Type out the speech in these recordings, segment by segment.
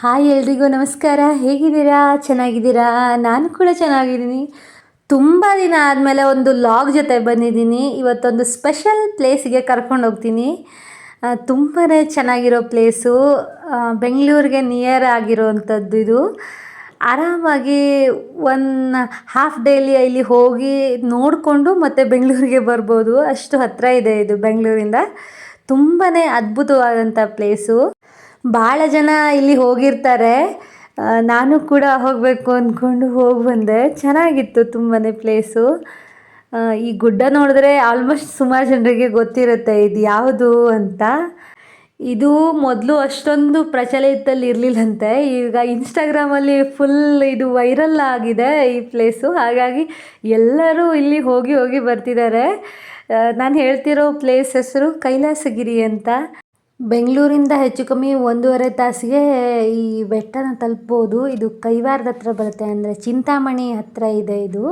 Hi ಎಲ್ರಿಗೂ ನಮಸ್ಕಾರ. ಹೇಗಿದ್ದೀರಾ? ಚೆನ್ನಾಗಿದ್ದೀರಾ? ನಾನು ಕೂಡ ಚೆನ್ನಾಗಿದ್ದೀನಿ. ತುಂಬ ದಿನ ಆದಮೇಲೆ ಒಂದು ಲಾಗ್ ಜೊತೆ ಬಂದಿದ್ದೀನಿ. ಇವತ್ತೊಂದು ಸ್ಪೆಷಲ್ ಪ್ಲೇಸಿಗೆ ಕರ್ಕೊಂಡು ಹೋಗ್ತೀನಿ. ತುಂಬಾ ಚೆನ್ನಾಗಿರೋ ಪ್ಲೇಸು, ಬೆಂಗಳೂರಿಗೆ ನಿಯರ್ ಆಗಿರೋವಂಥದ್ದು ಇದು. ಆರಾಮಾಗಿ ಒನ್ ಹಾಫ್ ಡೇಲಿ ಇಲ್ಲಿ ಹೋಗಿ ನೋಡಿಕೊಂಡು ಮತ್ತೆ ಬೆಂಗಳೂರಿಗೆ ಬರ್ಬೋದು. ಅಷ್ಟು ಹತ್ತಿರ ಇದೆ ಇದು ಬೆಂಗಳೂರಿಂದ. ತುಂಬಾ ಅದ್ಭುತವಾದಂಥ ಪ್ಲೇಸು. ಭಾಳ ಜನ ಇಲ್ಲಿ ಹೋಗಿರ್ತಾರೆ. ನಾನು ಕೂಡ ಹೋಗಬೇಕು ಅಂದ್ಕೊಂಡು ಹೋಗಿ ಬಂದೆ. ಚೆನ್ನಾಗಿತ್ತು ತುಂಬಾ ಪ್ಲೇಸು. ಈ ಗುಡ್ಡ ನೋಡಿದ್ರೆ ಆಲ್ಮೋಸ್ಟ್ ಸುಮಾರು ಜನರಿಗೆ ಗೊತ್ತಿರುತ್ತೆ ಇದು ಯಾವುದು ಅಂತ. ಇದು ಮೊದಲು ಅಷ್ಟೊಂದು ಪ್ರಚಲಿತದಲ್ಲಿ ಇರಲಿಲ್ಲಂತೆ. ಈಗ ಇನ್ಸ್ಟಾಗ್ರಾಮಲ್ಲಿ ಫುಲ್ ಇದು ವೈರಲ್ ಆಗಿದೆ ಈ ಪ್ಲೇಸು. ಹಾಗಾಗಿ ಎಲ್ಲರೂ ಇಲ್ಲಿ ಹೋಗಿ ಹೋಗಿ ಬರ್ತಿದ್ದಾರೆ. ನಾನು ಹೇಳ್ತಿರೋ ಪ್ಲೇಸ್ ಹೆಸರು ಕೈಲಾಸಗಿರಿ ಅಂತ. ಬೆಂಗಳೂರಿಂದ ಹೆಚ್ಚು ಕಮ್ಮಿ 1.5 ತಾಸಿಗೆ ಈ ಬೆಟ್ಟನ ತಲುಪ್ಬೋದು. ಇದು ಕೈವಾರದ ಹತ್ರ ಬರುತ್ತೆ, ಅಂದರೆ ಚಿಂತಾಮಣಿ ಹತ್ತಿರ ಇದೆ ಇದು.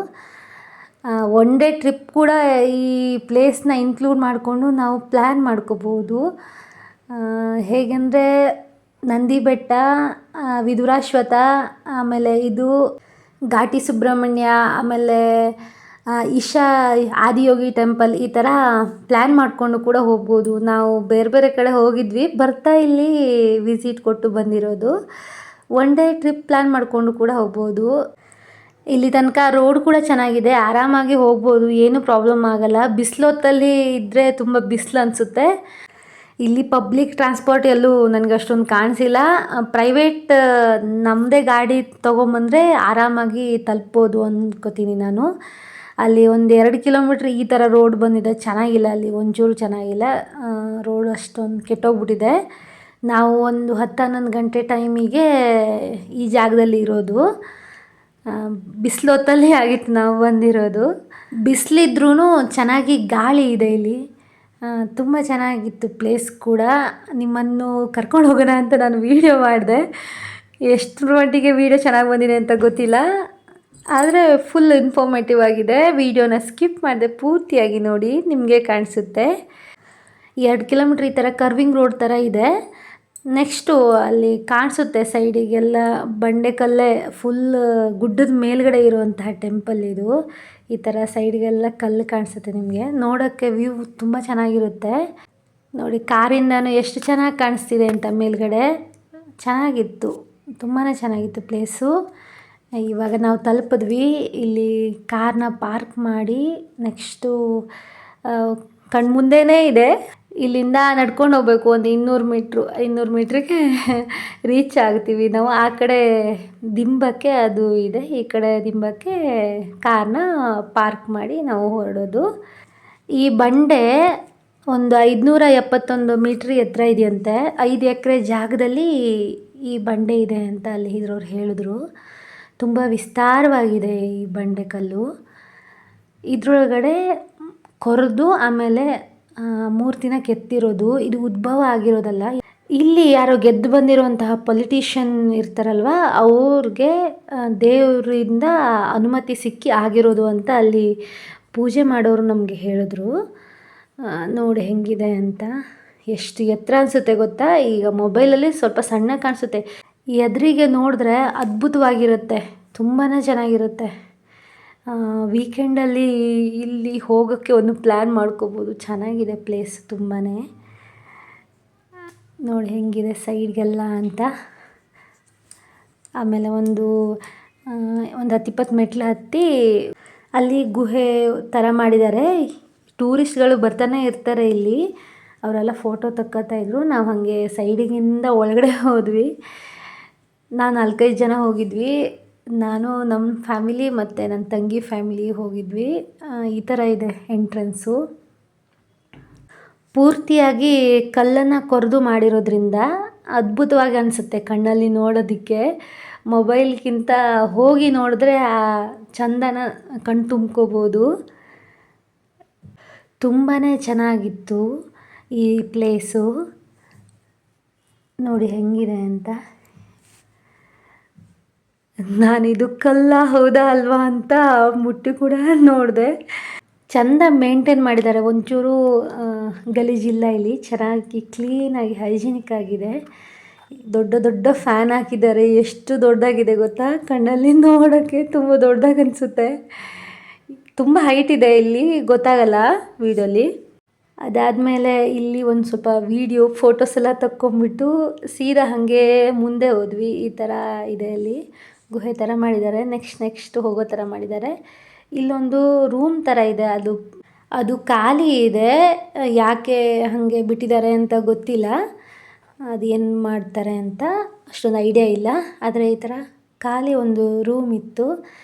ಒನ್ ಡೇ ಟ್ರಿಪ್ ಕೂಡ ಈ ಪ್ಲೇಸ್ನ ಇನ್ಕ್ಲೂಡ್ ಮಾಡಿಕೊಂಡು ನಾವು ಪ್ಲ್ಯಾನ್ ಮಾಡ್ಕೋಬೋದು. ಹೇಗೆಂದರೆ ನಂದಿ ಬೆಟ್ಟ, ವಿಧುರಾಶ್ವಥ, ಆಮೇಲೆ ಇದು ಘಾಟಿ ಸುಬ್ರಹ್ಮಣ್ಯ, ಆಮೇಲೆ ಈಶಾ ಆದಿಯೋಗಿ ಟೆಂಪಲ್, ಈ ಥರ ಪ್ಲ್ಯಾನ್ ಮಾಡಿಕೊಂಡು ಕೂಡ ಹೋಗ್ಬೋದು. ನಾವು ಬೇರೆ ಬೇರೆ ಕಡೆ ಹೋಗಿದ್ವಿ, ಬರ್ತಾ ಇಲ್ಲಿ ವಿಸಿಟ್ ಕೊಟ್ಟು ಬಂದಿರೋದು. ಒನ್ ಡೇ ಟ್ರಿಪ್ ಪ್ಲ್ಯಾನ್ ಮಾಡಿಕೊಂಡು ಕೂಡ ಹೋಗ್ಬೋದು. ಇಲ್ಲಿ ತನಕ ರೋಡ್ ಕೂಡ ಚೆನ್ನಾಗಿದೆ, ಆರಾಮಾಗಿ ಹೋಗ್ಬೋದು, ಏನೂ ಪ್ರಾಬ್ಲಮ್ ಆಗೋಲ್ಲ. ಬಿಸಿಲೊತ್ತಲ್ಲಿ ಇದ್ದರೆ ತುಂಬ ಬಿಸಿಲು ಅನಿಸುತ್ತೆ. ಇಲ್ಲಿ ಪಬ್ಲಿಕ್ ಟ್ರಾನ್ಸ್ಪೋರ್ಟ್ ಎಲ್ಲೂ ನನಗೆ ಅಷ್ಟೊಂದು ಕಾಣಿಸಿಲ್ಲ. ಪ್ರೈವೇಟ್ ನಮ್ಮದೇ ಗಾಡಿ ತೊಗೊಂಬಂದರೆ ಆರಾಮಾಗಿ ತಲುಪ್ಬೋದು ಅಂದ್ಕೋತೀನಿ ನಾನು. ಅಲ್ಲಿ 1-2 ಕಿಲೋಮೀಟ್ರ್ ಈ ಥರ ರೋಡ್ ಬಂದಿದೆ, ಚೆನ್ನಾಗಿಲ್ಲ. ಅಲ್ಲಿ ಒಂಚೂರು ಚೆನ್ನಾಗಿಲ್ಲ, ರೋಡ್ ಅಷ್ಟೊಂದು ಕೆಟ್ಟೋಗ್ಬಿಟ್ಟಿದೆ. ನಾವು ಒಂದು 10-11 ಗಂಟೆ ಟೈಮಿಗೆ ಈ ಜಾಗದಲ್ಲಿ ಇರೋದು. ಬಿಸಿಲೊತ್ತಲ್ಲಿ ಆಗಿತ್ತು ನಾವು ಬಂದಿರೋದು. ಬಿಸಿಲಿದ್ರೂ ಚೆನ್ನಾಗಿ ಗಾಳಿ ಇದೆ ಇಲ್ಲಿ. ತುಂಬ ಚೆನ್ನಾಗಿತ್ತು ಪ್ಲೇಸ್ ಕೂಡ. ನಿಮ್ಮನ್ನು ಕರ್ಕೊಂಡು ಹೋಗೋಣ ಅಂತ ನಾನು ವೀಡಿಯೋ ಮಾಡಿದೆ. ಎಷ್ಟರ ಮಟ್ಟಿಗೆ ವೀಡಿಯೋ ಚೆನ್ನಾಗಿ ಬಂದಿದೆ ಅಂತ ಗೊತ್ತಿಲ್ಲ, ಆದರೆ ಫುಲ್ ಇನ್ಫಾರ್ಮೇಟಿವ್ ಆಗಿದೆ. ವೀಡಿಯೋನ ಸ್ಕಿಪ್ ಮಾಡಿದೆ, ಪೂರ್ತಿಯಾಗಿ ನೋಡಿ, ನಿಮಗೆ ಕಾಣಿಸುತ್ತೆ. 2 ಕಿಲೋಮೀಟ್ರ್ ಈ ಥರ ಕರ್ವಿಂಗ್ ರೋಡ್ ಥರ ಇದೆ. ನೆಕ್ಸ್ಟು ಅಲ್ಲಿ ಕಾಣಿಸುತ್ತೆ ಸೈಡಿಗೆಲ್ಲ ಬಂಡೆಕಲ್ಲೇ, ಫುಲ್ ಗುಡ್ಡದ ಮೇಲ್ಗಡೆ ಇರುವಂತಹ ಟೆಂಪಲ್ ಇದು. ಈ ಥರ ಸೈಡ್ಗೆಲ್ಲ ಕಲ್ಲು ಕಾಣಿಸುತ್ತೆ ನಿಮಗೆ. ನೋಡೋಕ್ಕೆ ವ್ಯೂ ತುಂಬ ಚೆನ್ನಾಗಿರುತ್ತೆ. ನೋಡಿ ಕಾರಿಂದನೂ ಎಷ್ಟು ಚೆನ್ನಾಗಿ ಕಾಣಿಸ್ತಿದೆ ಅಂತ ಮೇಲ್ಗಡೆ. ಚೆನ್ನಾಗಿತ್ತು, ತುಂಬಾ ಚೆನ್ನಾಗಿತ್ತು ಪ್ಲೇಸು. ಇವಾಗ ನಾವು ತಲುಪಿದ್ವಿ. ಇಲ್ಲಿ ಕಾರ್ನ ಪಾರ್ಕ್ ಮಾಡಿ ನೆಕ್ಸ್ಟು ಕಣ್ಮುಂದೆನೇ ಇದೆ. ಇಲ್ಲಿಂದ ನಡ್ಕೊಂಡು ಹೋಗ್ಬೇಕು ಒಂದು 200 ಮೀಟ್ರಿಗೆ ರೀಚ್ ಆಗ್ತೀವಿ ನಾವು. ಆ ಕಡೆ ದಿಂಬಕ್ಕೆ ಅದು ಇದೆ, ಈ ಕಡೆ ದಿಂಬಕ್ಕೆ ಕಾರ್ನ ಪಾರ್ಕ್ ಮಾಡಿ ನಾವು ಹೊರಡೋದು. ಈ ಬಂಡೆ ಒಂದು 571 ಮೀಟ್ರ್ ಎತ್ತರ ಇದೆಯಂತೆ. 5 ಎಕರೆ ಜಾಗದಲ್ಲಿ ಈ ಬಂಡೆ ಇದೆ ಅಂತ ಅಲ್ಲಿ ಇದ್ರವ್ರು ಹೇಳಿದ್ರು. ತುಂಬ ವಿಸ್ತಾರವಾಗಿದೆ ಈ ಬಂಡೆಕಲ್ಲು. ಇದ್ರೊಳಗಡೆ ಕೊರೆದು ಆಮೇಲೆ ಮೂರ್ತಿನ ಕೆತ್ತಿರೋದು. ಇದು ಉದ್ಭವ ಆಗಿರೋದಲ್ಲ. ಇಲ್ಲಿ ಯಾರೋ ಗೆದ್ದು ಬಂದಿರುವಂತಹ ಪೊಲಿಟಿಷಿಯನ್ ಇರ್ತಾರಲ್ವ, ಅವ್ರಿಗೆ ದೇವರಿಂದ ಅನುಮತಿ ಸಿಕ್ಕಿ ಆಗಿರೋದು ಅಂತ ಅಲ್ಲಿ ಪೂಜೆ ಮಾಡೋರು ನಮಗೆ ಹೇಳಿದ್ರು. ನೋಡಿ ಹೆಂಗಿದೆ ಅಂತ. ಎಷ್ಟು ಎತ್ತರ ಅನಿಸುತ್ತೆ ಗೊತ್ತಾ? ಈಗ ಮೊಬೈಲಲ್ಲಿ ಸ್ವಲ್ಪ ಸಣ್ಣ ಕಾಣಿಸುತ್ತೆ, ಎದುರಿಗೆ ನೋಡಿದ್ರೆ ಅದ್ಭುತವಾಗಿರುತ್ತೆ, ತುಂಬಾ ಚೆನ್ನಾಗಿರುತ್ತೆ. ವೀಕೆಂಡಲ್ಲಿ ಇಲ್ಲಿ ಹೋಗೋಕ್ಕೆ ಒಂದು ಪ್ಲ್ಯಾನ್ ಮಾಡ್ಕೋಬೋದು. ಚೆನ್ನಾಗಿದೆ ಪ್ಲೇಸ್ ತುಂಬಾ. ನೋಡಿ ಹೆಂಗಿದೆ ಸೈಡ್ಗೆಲ್ಲ ಅಂತ. ಆಮೇಲೆ ಒಂದು 10-20 ಮೆಟ್ಲು ಹತ್ತಿ ಅಲ್ಲಿ ಗುಹೆ ಥರ ಮಾಡಿದ್ದಾರೆ. ಟೂರಿಸ್ಟ್ಗಳು ಬರ್ತಾನೆ ಇರ್ತಾರೆ ಇಲ್ಲಿ, ಅವರೆಲ್ಲ ಫೋಟೋ ತಕ್ಕೋತಾ ಇದ್ರು. ನಾವು ಹಾಗೆ ಸೈಡಿಗಿಂದ ಒಳಗಡೆ ಹೋದ್ವಿ. ನಾವು 4-5 ಜನ ಹೋಗಿದ್ವಿ. ನಾನು, ನಮ್ಮ ಫ್ಯಾಮಿಲಿ ಮತ್ತು ನನ್ನ ತಂಗಿ ಫ್ಯಾಮಿಲಿ ಹೋಗಿದ್ವಿ. ಈ ಥರ ಇದೆ ಎಂಟ್ರೆನ್ಸು. ಪೂರ್ತಿಯಾಗಿ ಕಲ್ಲನ್ನು ಕೊರೆದು ಮಾಡಿರೋದ್ರಿಂದ ಅದ್ಭುತವಾಗಿ ಅನಿಸುತ್ತೆ ಕಣ್ಣಲ್ಲಿ ನೋಡೋದಕ್ಕೆ. ಮೊಬೈಲ್ಗಿಂತ ಹೋಗಿ ನೋಡಿದ್ರೆ ಆ ಚಂದನ ಕಣ್ಣು ತುಂಬ್ಕೋಬೋದು. ತುಂಬಾ ಚೆನ್ನಾಗಿತ್ತು ಈ ಪ್ಲೇಸು. ನೋಡಿ ಹೆಂಗಿದೆ ಅಂತ. ನಾನಿದು ಕಲ್ಲ ಹೌದಾ ಅಲ್ವಾ ಅಂತ ಮುಟ್ಟಿ ಕೂಡ ನೋಡಿದೆ. ಚೆಂದ ಮೇಂಟೈನ್ ಮಾಡಿದ್ದಾರೆ, ಒಂಚೂರು ಗಲೀಜಿಲ್ಲ ಇಲ್ಲಿ. ಚೆನ್ನಾಗಿ ಕ್ಲೀನಾಗಿ ಹೈಜಿನಿಕ್ ಆಗಿದೆ. ದೊಡ್ಡ ದೊಡ್ಡ ಫ್ಯಾನ್ ಹಾಕಿದ್ದಾರೆ. ಎಷ್ಟು ದೊಡ್ಡದಾಗಿದೆ ಗೊತ್ತಾ, ಕಣ್ಣಲ್ಲಿ ನೋಡೋಕ್ಕೆ ತುಂಬ ದೊಡ್ಡದಾಗಿ ಅನಿಸುತ್ತೆ. ತುಂಬ ಹೈಟ್ ಇದೆ, ಇಲ್ಲಿ ಗೊತ್ತಾಗಲ್ಲ ವೀಡಿಯೋಲಿ. ಅದಾದಮೇಲೆ ಇಲ್ಲಿ ಒಂದು ಸ್ವಲ್ಪ ವೀಡಿಯೋ ಫೋಟೋಸ್ ಎಲ್ಲ ತಕ್ಕೊಂಬಿಟ್ಟು ಸೀದಾ ಹಾಗೆ ಮುಂದೆ ಹೋದ್ವಿ. ಈ ಥರ ಇದೆ, ಅಲ್ಲಿ ಗುಹೆ ಥರ ಮಾಡಿದ್ದಾರೆ. ನೆಕ್ಸ್ಟ್ ಹೋಗೋ ಥರ ಮಾಡಿದ್ದಾರೆ. ಇಲ್ಲೊಂದು ರೂಮ್ ಥರ ಇದೆ, ಅದು ಖಾಲಿ ಇದೆ. ಯಾಕೆ ಹಾಗೆ ಬಿಟ್ಟಿದ್ದಾರೆ ಅಂತ ಗೊತ್ತಿಲ್ಲ. ಅದು ಏನು ಮಾಡ್ತಾರೆ ಅಂತ ಅಷ್ಟೊಂದು ಐಡಿಯಾ ಇಲ್ಲ. ಆದರೆ ಈ ಥರ ಖಾಲಿ ಒಂದು ರೂಮ್ ಇತ್ತು.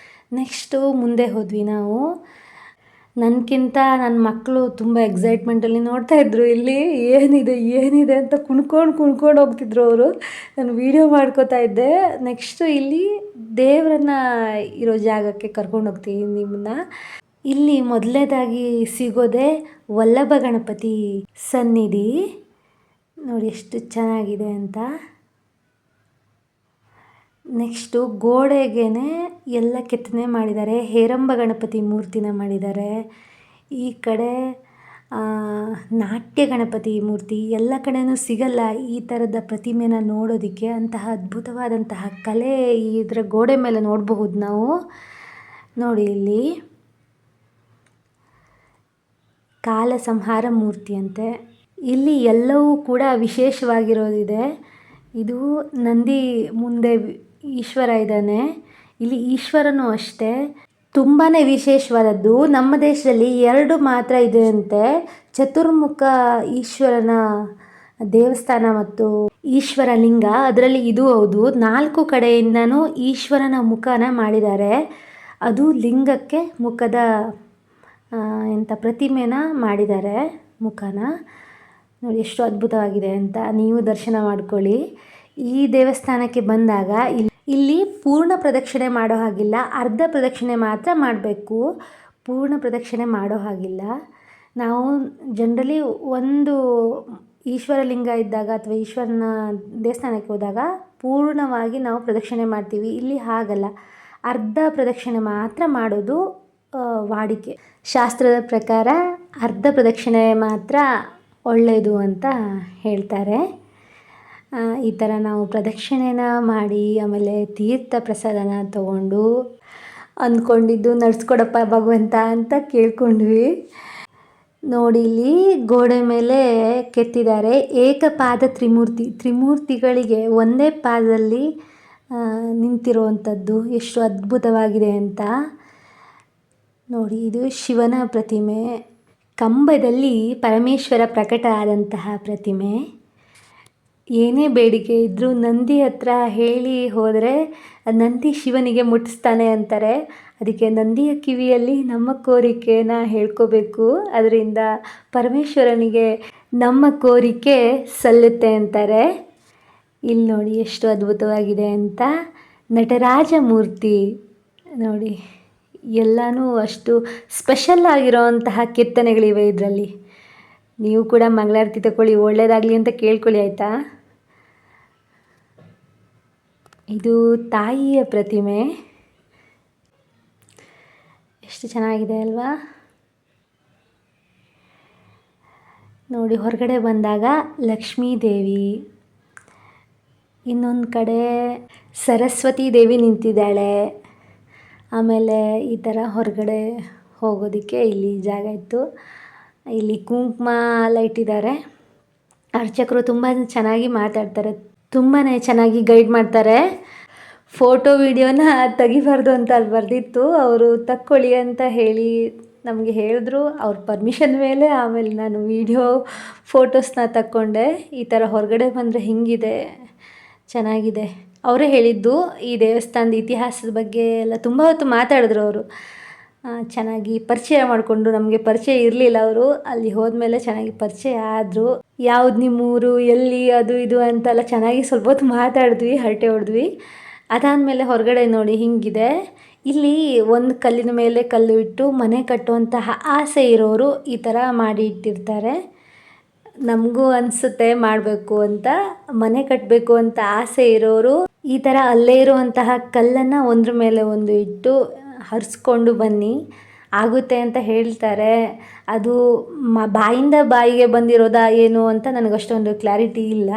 ನೆಕ್ಸ್ಟು ಮುಂದೆ ಹೋದ್ವಿ ನಾವು. ನನಗಿಂತ ನನ್ನ ಮಕ್ಕಳು ತುಂಬ ಎಕ್ಸೈಟ್ಮೆಂಟಲ್ಲಿ ನೋಡ್ತಾಯಿದ್ರು. ಇಲ್ಲಿ ಏನಿದೆ ಅಂತ ಕುಣ್ಕೊಂಡು ಹೋಗ್ತಿದ್ರು ಅವರು. ನಾನು ವೀಡಿಯೋ ಮಾಡ್ಕೋತಾ ಇದ್ದೆ. ನೆಕ್ಸ್ಟು ಇಲ್ಲಿ ದೇವರನ್ನ ಇರೋ ಜಾಗಕ್ಕೆ ಕರ್ಕೊಂಡು ಹೋಗ್ತೀನಿ ನಿಮ್ಮನ್ನ. ಇಲ್ಲಿ ಮೊದಲನೇದಾಗಿ ಸಿಗೋದೆ ವಲ್ಲಭ ಗಣಪತಿ ಸನ್ನಿಧಿ. ನೋಡಿ ಎಷ್ಟು ಚೆನ್ನಾಗಿದೆ ಅಂತ. ನೆಕ್ಸ್ಟು ಗೋಡೆಗೇನೆ ಎಲ್ಲ ಕೆತ್ತನೆ ಮಾಡಿದ್ದಾರೆ. ಹೇರಂಬ ಗಣಪತಿ ಮೂರ್ತಿನ ಮಾಡಿದ್ದಾರೆ. ಈ ಕಡೆ ನಾಟ್ಯ ಗಣಪತಿ ಮೂರ್ತಿ. ಎಲ್ಲ ಕಡೆನೂ ಸಿಗಲ್ಲ ಈ ಥರದ ಪ್ರತಿಮೆನ ನೋಡೋದಕ್ಕೆ. ಅಂತಹ ಅದ್ಭುತವಾದಂತಹ ಕಲೆ ಇದರ ಗೋಡೆ ಮೇಲೆ ನೋಡಬಹುದು ನಾವು. ನೋಡಿ ಇಲ್ಲಿ ಕಾಲ ಸಂಹಾರ ಮೂರ್ತಿ ಅಂತೆ. ಇಲ್ಲಿ ಎಲ್ಲವೂ ಕೂಡ ವಿಶೇಷವಾಗಿರೋದಿದೆ. ಇದು ನಂದಿ ಮುಂದೆ ಈಶ್ವರ ಇದ್ದಾನೆ. ಇಲ್ಲಿ ಈಶ್ವರನೂ ಅಷ್ಟೇ ತುಂಬಾ ವಿಶೇಷವಾದದ್ದು. ನಮ್ಮ ದೇಶದಲ್ಲಿ 2 ಮಾತ್ರ ಇದೆ ಅಂತೆ. ಚತುರ್ಮುಖ ಈಶ್ವರನ ದೇವಸ್ಥಾನ ಮತ್ತು ಈಶ್ವರ ಲಿಂಗ, ಅದರಲ್ಲಿ ಇದು ಹೌದು. 4 ಕಡೆಯಿಂದನೂ ಈಶ್ವರನ ಮುಖನ ಮಾಡಿದ್ದಾರೆ. ಅದು ಲಿಂಗಕ್ಕೆ ಮುಖದ ಪ್ರತಿಮೆನ ಮಾಡಿದ್ದಾರೆ, ಮುಖನ. ನೋಡಿ ಎಷ್ಟು ಅದ್ಭುತವಾಗಿದೆ ಅಂತ. ನೀವು ದರ್ಶನ ಮಾಡ್ಕೊಳ್ಳಿ. ಈ ದೇವಸ್ಥಾನಕ್ಕೆ ಬಂದಾಗ ಇಲ್ಲಿ ಪೂರ್ಣ ಪ್ರದಕ್ಷಿಣೆ ಮಾಡೋ ಹಾಗಿಲ್ಲ, ಅರ್ಧ ಪ್ರದಕ್ಷಿಣೆ ಮಾತ್ರ ಮಾಡಬೇಕು. ಪೂರ್ಣ ಪ್ರದಕ್ಷಿಣೆ ಮಾಡೋ ಹಾಗಿಲ್ಲ. ನಾವು ಜನರಲಿ ಒಂದು ಈಶ್ವರ ಲಿಂಗ ಇದ್ದಾಗ ಅಥವಾ ಈಶ್ವರನ ದೇವಸ್ಥಾನಕ್ಕೆ ಹೋದಾಗ ಪೂರ್ಣವಾಗಿ ನಾವು ಪ್ರದಕ್ಷಿಣೆ ಮಾಡ್ತೀವಿ. ಇಲ್ಲಿ ಹಾಗಲ್ಲ, ಅರ್ಧ ಪ್ರದಕ್ಷಿಣೆ ಮಾತ್ರ ಮಾಡೋದು ವಾಡಿಕೆ. ಶಾಸ್ತ್ರದ ಪ್ರಕಾರ ಅರ್ಧ ಪ್ರದಕ್ಷಿಣೆ ಮಾತ್ರ ಒಳ್ಳೆಯದು ಅಂತ ಹೇಳ್ತಾರೆ. ಈ ಥರ ನಾವು ಪ್ರದಕ್ಷಿಣೆನ ಮಾಡಿ ಆಮೇಲೆ ತೀರ್ಥ ಪ್ರಸಾದನ ತಗೊಂಡು ಅಂದ್ಕೊಂಡಿದ್ದು ನಡ್ಸ್ಕೊಡಪ್ಪ ಭಗವಂತ ಅಂತ ಕೇಳ್ಕೊಂಡ್ವಿ. ನೋಡಿ ಇಲ್ಲಿ ಗೋಡೆ ಮೇಲೆ ಕೆತ್ತಿದ್ದಾರೆ ಏಕಪಾದ ತ್ರಿಮೂರ್ತಿಗಳಿಗೆ ಒಂದೇ ಪಾದದಲ್ಲಿ ನಿಂತಿರುವಂಥದ್ದು. ಎಷ್ಟು ಅದ್ಭುತವಾಗಿದೆ ಅಂತ ನೋಡಿ. ಇದು ಶಿವನ ಪ್ರತಿಮೆ. ಕಂಬದಲ್ಲಿ ಪರಮೇಶ್ವರ ಪ್ರಕಟ ಆದಂತಹ ಪ್ರತಿಮೆ. ಏನೇ ಬೇಡಿಕೆ ಇದ್ದರೂ ನಂದಿ ಹತ್ರ ಹೇಳಿ ಹೋದರೆ ನಂದಿ ಶಿವನಿಗೆ ಮುಟ್ಟಿಸ್ತಾನೆ ಅಂತಾರೆ. ಅದಕ್ಕೆ ನಂದಿಯ ಕಿವಿಯಲ್ಲಿ ನಮ್ಮ ಕೋರಿಕೆನ ಹೇಳ್ಕೋಬೇಕು. ಅದರಿಂದ ಪರಮೇಶ್ವರನಿಗೆ ನಮ್ಮ ಕೋರಿಕೆ ಸಲ್ಲುತ್ತೆ ಅಂತಾರೆ. ಇಲ್ಲಿ ನೋಡಿ ಎಷ್ಟು ಅದ್ಭುತವಾಗಿದೆ ಅಂತ. ನಟರಾಜ ಮೂರ್ತಿ ನೋಡಿ, ಎಲ್ಲನೂ ಅಷ್ಟು ಸ್ಪೆಷಲ್ ಆಗಿರೋವಂತಹ ಕೆತ್ತನೆಗಳಿವೆ ಇದರಲ್ಲಿ. ನೀವು ಕೂಡ ಮಂಗಳಾರತಿ ತಗೊಳ್ಳಿ, ಒಳ್ಳೆಯದಾಗಲಿ ಅಂತ ಕೇಳ್ಕೊಳ್ಳಿ ಆಯಿತಾ. ಇದು ತಾಯಿಯ ಪ್ರತಿಮೆ. ಎಷ್ಟು ಚೆನ್ನಾಗಿದೆ ಅಲ್ವಾ. ನೋಡಿ ಹೊರಗಡೆ ಬಂದಾಗ ಲಕ್ಷ್ಮೀ ದೇವಿ, ಇನ್ನೊಂದು ಕಡೆ ಸರಸ್ವತಿ ದೇವಿ ನಿಂತಿದ್ದಾಳೆ. ಆಮೇಲೆ ಈ ಥರ ಹೊರಗಡೆ ಹೋಗೋದಕ್ಕೆ ಇಲ್ಲಿ ಜಾಗ ಇತ್ತು. ಇಲ್ಲಿ ಕುಂಕುಮ ಎಲ್ಲ ಇಟ್ಟಿದ್ದಾರೆ. ಅರ್ಚಕರು ತುಂಬ ಚೆನ್ನಾಗಿ ಮಾತಾಡ್ತಾರೆ, ತುಂಬಾ ಚೆನ್ನಾಗಿ ಗೈಡ್ ಮಾಡ್ತಾರೆ. ಫೋಟೋ ವಿಡಿಯೋನ ತೆಗಿಬಾರ್ದು ಅಂತ ಅಲ್ಲಿ ಬರೆದಿತ್ತು. ಅವರು ತಕ್ಕೊಳ್ಳಿ ಅಂತ ಹೇಳಿ ನಮಗೆ ಹೇಳಿದ್ರು. ಅವ್ರ ಪರ್ಮಿಷನ್ ಮೇಲೆ ಆಮೇಲೆ ನಾನು ವೀಡಿಯೋ ಫೋಟೋಸ್ನ ತಕ್ಕೊಂಡೆ. ಈ ಥರ ಹೊರಗಡೆ ಬಂದರೆ ಹಿಂಗಿದೆ, ಚೆನ್ನಾಗಿದೆ. ಅವರೇ ಹೇಳಿದ್ದು ಈ ದೇವಸ್ಥಾನದ ಇತಿಹಾಸದ ಬಗ್ಗೆ ಎಲ್ಲ ತುಂಬ ಹೊತ್ತು ಮಾತಾಡಿದ್ರು ಅವರು. ಚೆನ್ನಾಗಿ ಪರಿಚಯ ಮಾಡಿಕೊಂಡು, ನಮಗೆ ಪರಿಚಯ ಇರಲಿಲ್ಲ. ಅವರು ಅಲ್ಲಿ ಹೋದ್ಮೇಲೆ ಚೆನ್ನಾಗಿ ಪರಿಚಯ ಆದರು. ಯಾವ್ದು ನಿಮ್ಮೂರು, ಎಲ್ಲಿ, ಅದು ಇದು ಅಂತೆಲ್ಲ ಚೆನ್ನಾಗಿ ಸ್ವಲ್ಪ ಹೊತ್ತು ಮಾತಾಡಿದ್ವಿ, ಹರಟೆ ಹೊಡೆದ್ವಿ. ಅದಾದಮೇಲೆ ಹೊರಗಡೆ ನೋಡಿ ಹಿಂಗಿದೆ. ಇಲ್ಲಿ ಒಂದು ಕಲ್ಲಿನ ಮೇಲೆ ಕಲ್ಲು ಇಟ್ಟು ಮನೆ ಕಟ್ಟುವಂತಹ ಆಸೆ ಇರೋರು ಈ ಥರ ಮಾಡಿ ಇಟ್ಟಿರ್ತಾರೆ. ನಮಗೂ ಅನಿಸುತ್ತೆ ಮಾಡಬೇಕು ಅಂತ. ಮನೆ ಕಟ್ಟಬೇಕು ಅಂತ ಆಸೆ ಇರೋರು ಈ ಥರ ಅಲ್ಲೇ ಇರುವಂತಹ ಕಲ್ಲನ್ನು ಒಂದ್ರ ಮೇಲೆ ಒಂದು ಇಟ್ಟು ಹರಿಸ್ಕೊಂಡು ಬನ್ನಿ, ಆಗುತ್ತೆ ಅಂತ ಹೇಳ್ತಾರೆ. ಅದು ಬಾಯಿಂದ ಬಾಯಿಗೆ ಬಂದಿರೋದಾ ಏನು ಅಂತ ನನಗಷ್ಟೊಂದು ಕ್ಲಾರಿಟಿ ಇಲ್ಲ.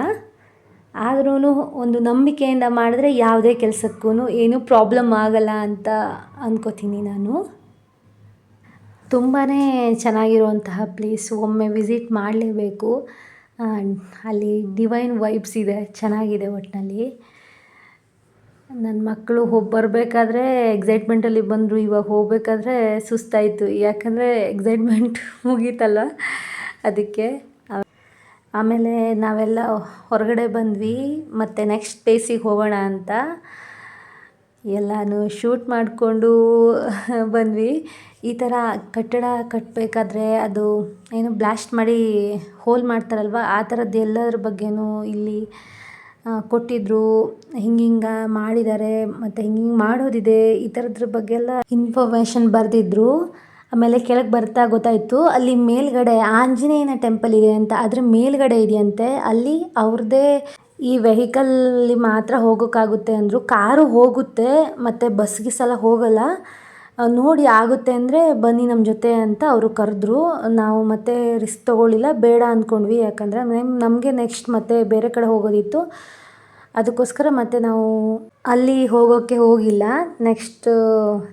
ಆದ್ರೂ ಒಂದು ನಂಬಿಕೆಯಿಂದ ಮಾಡಿದ್ರೆ ಯಾವುದೇ ಕೆಲಸಕ್ಕೂ ಏನೂ ಪ್ರಾಬ್ಲಮ್ ಆಗಲ್ಲ ಅಂತ ಅಂದ್ಕೋತೀನಿ ನಾನು. ತುಂಬಾ ಚೆನ್ನಾಗಿರುವಂತಹ ಪ್ಲೇಸು, ಒಮ್ಮೆ ವಿಸಿಟ್ ಮಾಡಲೇಬೇಕು. ಅಲ್ಲಿ ಡಿವೈನ್ ವೈಬ್ಸ್ ಇದೆ, ಚೆನ್ನಾಗಿದೆ ಒಟ್ಟಿನಲ್ಲಿ. ನನ್ನ ಮಕ್ಕಳು ಬರಬೇಕಾದ್ರೆ ಎಕ್ಸೈಟ್ಮೆಂಟಲ್ಲಿ ಬಂದರು, ಇವಾಗ ಹೋಗಬೇಕಾದ್ರೆ ಸುಸ್ತಾಯಿತು, ಯಾಕಂದರೆ ಎಕ್ಸೈಟ್ಮೆಂಟ್ ಮುಗೀತಲ್ಲ ಅದಕ್ಕೆ. ಆಮೇಲೆ ನಾವೆಲ್ಲ ಹೊರಗಡೆ ಬಂದ್ವಿ, ಮತ್ತು ನೆಕ್ಸ್ಟ್ ಪ್ಲೇಸಿಗೆ ಹೋಗೋಣ ಅಂತ ಎಲ್ಲನೂ ಶೂಟ್ ಮಾಡಿಕೊಂಡು ಬಂದ್ವಿ. ಈ ಥರ ಕಟ್ಟಡ ಕಟ್ಟಬೇಕಾದ್ರೆ ಅದು ಏನು ಬ್ಲಾಸ್ಟ್ ಮಾಡಿ ಹೋಲ್ ಮಾಡ್ತಾರಲ್ವ, ಆ ಥರದ್ದು ಎಲ್ಲದ್ರ ಬಗ್ಗೆನೂ ಇಲ್ಲಿ ಕೊಟ್ಟಿದ್ದರು. ಹಿಂಗೆ ಮಾಡಿದ್ದಾರೆ ಮತ್ತು ಹಿಂಗೆ ಮಾಡೋದಿದೆ, ಈ ಥರದ್ರ ಬಗ್ಗೆ ಎಲ್ಲ ಇನ್ಫಾರ್ಮೇಷನ್ ಬರೆದಿದ್ರು. ಆಮೇಲೆ ಕೆಳಗೆ ಬರ್ತಾ ಗೊತ್ತಾಯಿತು, ಅಲ್ಲಿ ಮೇಲ್ಗಡೆ ಆಂಜನೇಯನ ಟೆಂಪಲ್ ಇದೆ ಅಂತ, ಅದ್ರ ಮೇಲ್ಗಡೆ ಇದೆಯಂತೆ. ಅಲ್ಲಿ ಅವ್ರದ್ದೇ ಈ ವೆಹಿಕಲ್ಲಿ ಮಾತ್ರ ಹೋಗೋಕ್ಕಾಗುತ್ತೆ ಅಂದರು. ಕಾರು ಹೋಗುತ್ತೆ ಮತ್ತು ಬಸ್ ಗಿಸ್ಸೆಲ್ಲ ಹೋಗಲ್ಲ. ನೋಡಿ ಆಗುತ್ತೆ ಅಂದರೆ ಬನ್ನಿ ನಮ್ಮ ಜೊತೆ ಅಂತ ಅವರು ಕರೆದ್ರು. ನಾವು ಮತ್ತೆ ರಿಸ್ಕ್ ತೊಗೊಳ್ಳಿಲ್ಲ, ಬೇಡ ಅಂದ್ಕೊಂಡ್ವಿ. ಯಾಕಂದರೆ ನಮಗೆ ನೆಕ್ಸ್ಟ್ ಮತ್ತೆ ಬೇರೆ ಕಡೆ ಹೋಗೋದಿತ್ತು, ಅದಕ್ಕೋಸ್ಕರ ಮತ್ತೆ ನಾವು ಅಲ್ಲಿ ಹೋಗೋಕ್ಕೆ ಹೋಗಿಲ್ಲ. ನೆಕ್ಸ್ಟ್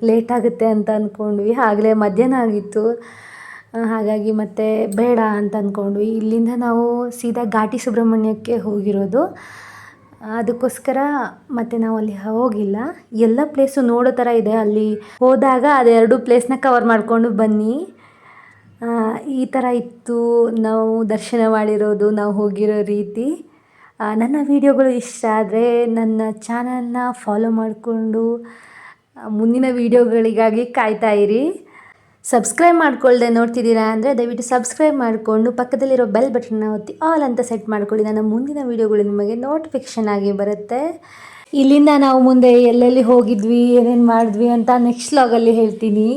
ಲೇಟ್ ಆಗುತ್ತೆ ಅಂತ ಅಂದ್ಕೊಂಡ್ವಿ, ಆಗಲೇ ಮಧ್ಯಾಹ್ನ ಆಗಿತ್ತು. ಹಾಗಾಗಿ ಮತ್ತೆ ಬೇಡ ಅಂತ ಅಂದ್ಕೊಂಡ್ವಿ. ಇಲ್ಲಿಂದ ನಾವು ಸೀದಾ ಘಾಟಿ ಸುಬ್ರಹ್ಮಣ್ಯಕ್ಕೆ ಹೋಗಿರೋದು, ಅದಕ್ಕೋಸ್ಕರ ಮತ್ತೆ ನಾವು ಅಲ್ಲಿ ಹೋಗಿಲ್ಲ. ಎಲ್ಲ ಪ್ಲೇಸು ನೋಡೋ ಥರ ಇದೆ, ಅಲ್ಲಿ ಹೋದಾಗ ಅದೆರಡು ಪ್ಲೇಸ್ನ ಕವರ್ ಮಾಡಿಕೊಂಡು ಬನ್ನಿ. ಈ ಥರ ಇತ್ತು ನಾವು ದರ್ಶನ ಮಾಡಿರೋದು, ನಾವು ಹೋಗಿರೋ ರೀತಿ. ನನ್ನ ವೀಡಿಯೋಗಳು ಇಷ್ಟ ಆದರೆ ನನ್ನ ಚಾನಲ್ನ ಫಾಲೋ ಮಾಡಿಕೊಂಡು ಮುಂದಿನ ವೀಡಿಯೋಗಳಿಗಾಗಿ ಕಾಯ್ತಾ ಇರಿ. ಸಬ್ಸ್ಕ್ರೈಬ್ ಮಾಡ್ಕೊಳ್ದೆ ನೋಡ್ತಿದ್ದೀರಾ ಅಂದರೆ ದಯವಿಟ್ಟು ಸಬ್ಸ್ಕ್ರೈಬ್ ಮಾಡಿಕೊಂಡು ಪಕ್ಕದಲ್ಲಿರೋ ಬೆಲ್ ಬಟನ್ನ ಒತ್ತಿ ಆಲ್ ಅಂತ ಸೆಟ್ ಮಾಡ್ಕೊಳ್ಳಿ. ನನ್ನ ಮುಂದಿನ ವೀಡಿಯೋಗಳು ನಿಮಗೆ ನೋಟಿಫಿಕೇಷನ್ ಆಗಿ ಬರುತ್ತೆ. ಇಲ್ಲಿಂದ ನಾವು ಮುಂದೆ ಎಲ್ಲೆಲ್ಲಿ ಹೋಗಿದ್ವಿ, ಏನೇನು ಮಾಡಿದ್ವಿ ಅಂತ ನೆಕ್ಸ್ಟ್ ವ್ಲಾಗಲ್ಲಿ ಹೇಳ್ತೀನಿ.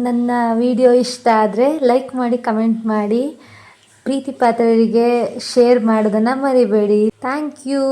ನನ್ನ ವಿಡಿಯೋ ಇಷ್ಟ ಆದರೆ ಲೈಕ್ ಮಾಡಿ, ಕಮೆಂಟ್ ಮಾಡಿ, ಪ್ರೀತಿ ಪಾತ್ರರಿಗೆ ಶೇರ್ ಮಾಡೋದನ್ನು ಮರಿಬೇಡಿ. Thank you.